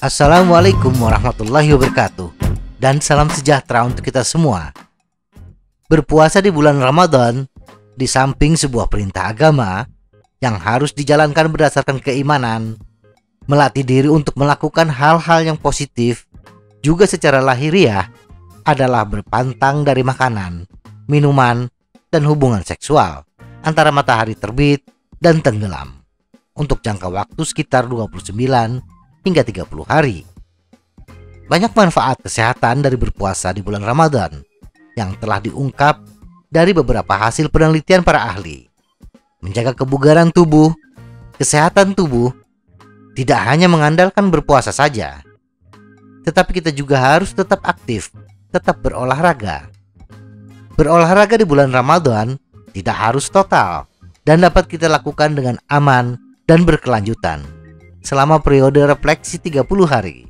Assalamualaikum warahmatullahi wabarakatuh, dan salam sejahtera untuk kita semua. Berpuasa di bulan Ramadan, di samping sebuah perintah agama yang harus dijalankan berdasarkan keimanan, melatih diri untuk melakukan hal-hal yang positif juga secara lahiriah adalah berpantang dari makanan, minuman, dan hubungan seksual antara matahari terbit dan tenggelam untuk jangka waktu sekitar 29 hingga 30 hari. Banyak manfaat kesehatan dari berpuasa di bulan Ramadan yang telah diungkap dari beberapa hasil penelitian para ahli. Menjaga kebugaran tubuh, kesehatan tubuh tidak hanya mengandalkan berpuasa saja, tetapi kita juga harus tetap aktif, tetap berolahraga. Berolahraga di bulan Ramadan tidak harus total dan dapat kita lakukan dengan aman dan berkelanjutan selama periode refleksi 30 hari.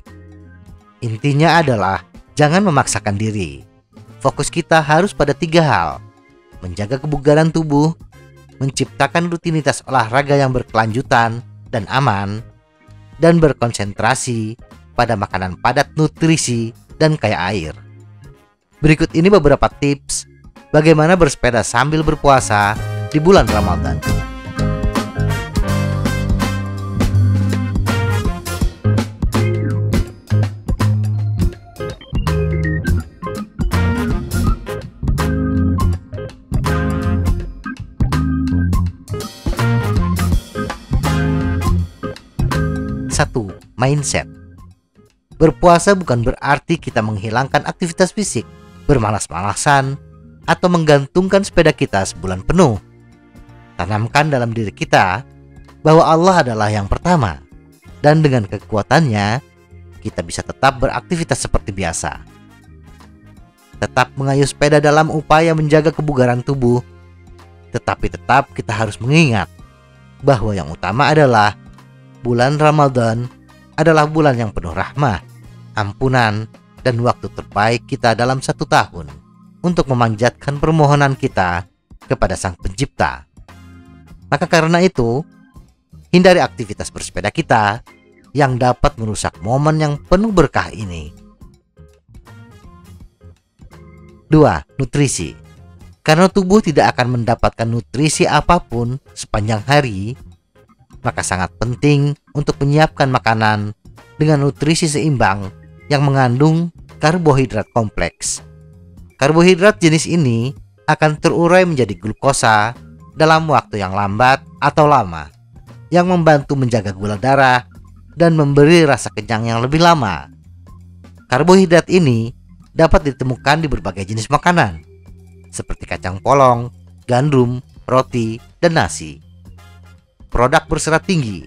Intinya adalah jangan memaksakan diri. Fokus kita harus pada 3 hal: menjaga kebugaran tubuh, menciptakan rutinitas olahraga yang berkelanjutan dan aman, dan berkonsentrasi pada makanan padat nutrisi dan kaya air. Berikut ini beberapa tips bagaimana bersepeda sambil berpuasa di bulan Ramadan. 1. Mindset. Berpuasa bukan berarti kita menghilangkan aktivitas fisik, bermalas-malasan, atau menggantungkan sepeda kita sebulan penuh. Tanamkan dalam diri kita bahwa Allah adalah yang pertama, dan dengan kekuatannya kita bisa tetap beraktivitas seperti biasa. Tetap mengayuh sepeda dalam upaya menjaga kebugaran tubuh, tetapi tetap kita harus mengingat bahwa yang utama adalah bulan Ramadan adalah bulan yang penuh rahmah, ampunan, dan waktu terbaik kita dalam 1 tahun untuk memanjatkan permohonan kita kepada Sang Pencipta. Maka karena itu, hindari aktivitas bersepeda kita yang dapat merusak momen yang penuh berkah ini. 2. Nutrisi. Karena tubuh tidak akan mendapatkan nutrisi apapun sepanjang hari, maka sangat penting untuk menyiapkan makanan dengan nutrisi seimbang yang mengandung karbohidrat kompleks. Karbohidrat jenis ini akan terurai menjadi glukosa dalam waktu yang lambat atau lama, yang membantu menjaga gula darah dan memberi rasa kenyang yang lebih lama. Karbohidrat ini dapat ditemukan di berbagai jenis makanan, seperti kacang polong, gandum, roti, dan nasi. Produk berserat tinggi.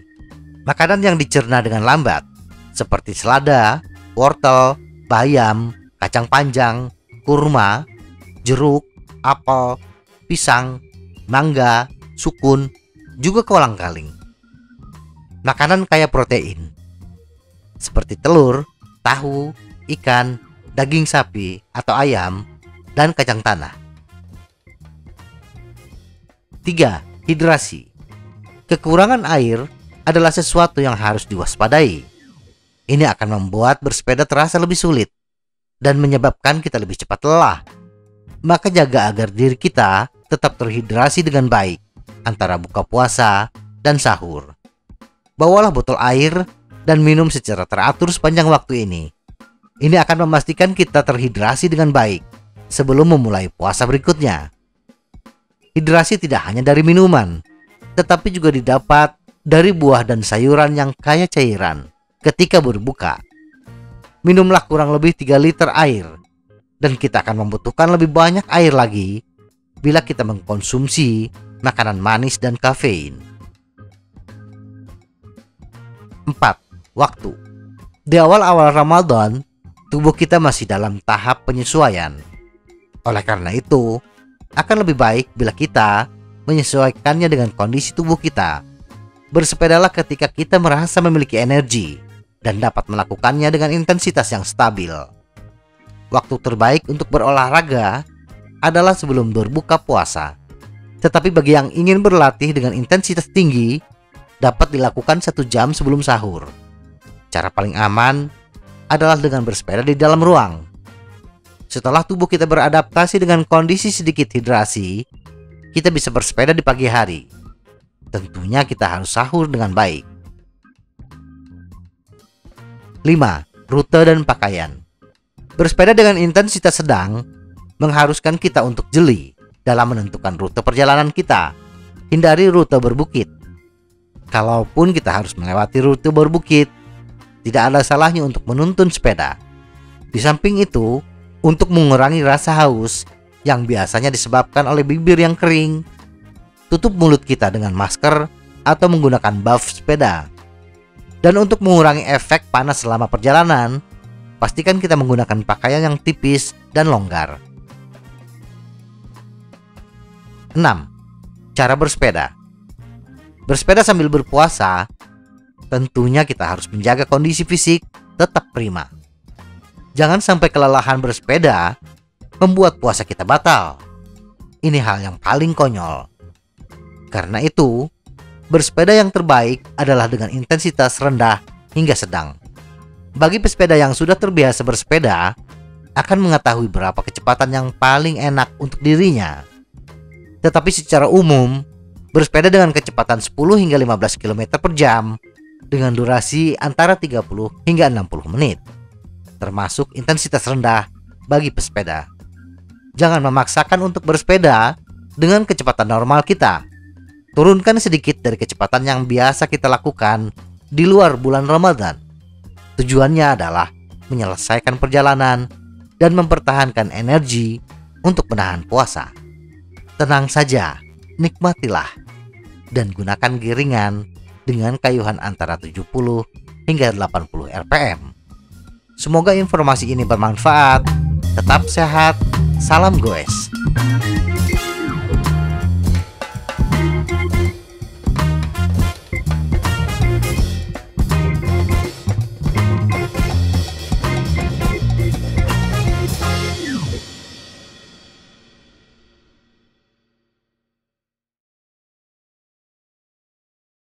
Makanan yang dicerna dengan lambat, seperti selada, wortel, bayam, kacang panjang, kurma, jeruk, apel, pisang, mangga, sukun, juga kolang-kaling. Makanan kaya protein, seperti telur, tahu, ikan, daging sapi atau ayam, dan kacang tanah. 3. Hidrasi. Kekurangan air adalah sesuatu yang harus diwaspadai. Ini akan membuat bersepeda terasa lebih sulit dan menyebabkan kita lebih cepat lelah. Maka jaga agar diri kita tetap terhidrasi dengan baik antara buka puasa dan sahur. Bawalah botol air dan minum secara teratur sepanjang waktu ini. Ini akan memastikan kita terhidrasi dengan baik sebelum memulai puasa berikutnya. Hidrasi tidak hanya dari minuman, tetapi juga didapat dari buah dan sayuran yang kaya cairan ketika berbuka. Minumlah kurang lebih 3 liter air, dan kita akan membutuhkan lebih banyak air lagi bila kita mengkonsumsi makanan manis dan kafein. 4. Waktu. Di awal-awal Ramadan, tubuh kita masih dalam tahap penyesuaian. Oleh karena itu, akan lebih baik bila kita menyesuaikannya dengan kondisi tubuh kita. Bersepedalah ketika kita merasa memiliki energi dan dapat melakukannya dengan intensitas yang stabil. Waktu terbaik untuk berolahraga adalah sebelum berbuka puasa. Tetapi bagi yang ingin berlatih dengan intensitas tinggi, dapat dilakukan 1 jam sebelum sahur. Cara paling aman adalah dengan bersepeda di dalam ruang. Setelah tubuh kita beradaptasi dengan kondisi sedikit hidrasi, kita bisa bersepeda di pagi hari. Tentunya kita harus sahur dengan baik. 5. Rute dan pakaian. Bersepeda dengan intensitas sedang mengharuskan kita untuk jeli dalam menentukan rute perjalanan kita. Hindari rute berbukit. Kalaupun kita harus melewati rute berbukit, tidak ada salahnya untuk menuntun sepeda. Di samping itu, untuk mengurangi rasa haus yang biasanya disebabkan oleh bibir yang kering, tutup mulut kita dengan masker atau menggunakan buff sepeda. Dan untuk mengurangi efek panas selama perjalanan, pastikan kita menggunakan pakaian yang tipis dan longgar. 6. Cara bersepeda. Bersepeda sambil berpuasa, tentunya kita harus menjaga kondisi fisik tetap prima. Jangan sampai kelelahan bersepeda membuat puasa kita batal. Ini hal yang paling konyol. Karena itu, bersepeda yang terbaik adalah dengan intensitas rendah hingga sedang. Bagi pesepeda yang sudah terbiasa bersepeda, akan mengetahui berapa kecepatan yang paling enak untuk dirinya. Tetapi secara umum, bersepeda dengan kecepatan 10 hingga 15 km per jam dengan durasi antara 30 hingga 60 menit, termasuk intensitas rendah bagi pesepeda. Jangan memaksakan untuk bersepeda dengan kecepatan normal kita. Turunkan sedikit dari kecepatan yang biasa kita lakukan di luar bulan Ramadan. Tujuannya adalah menyelesaikan perjalanan dan mempertahankan energi untuk menahan puasa. Tenang saja, nikmatilah, dan gunakan giringan dengan kayuhan antara 70 hingga 80 rpm. Semoga informasi ini bermanfaat. Tetap sehat, salam goes.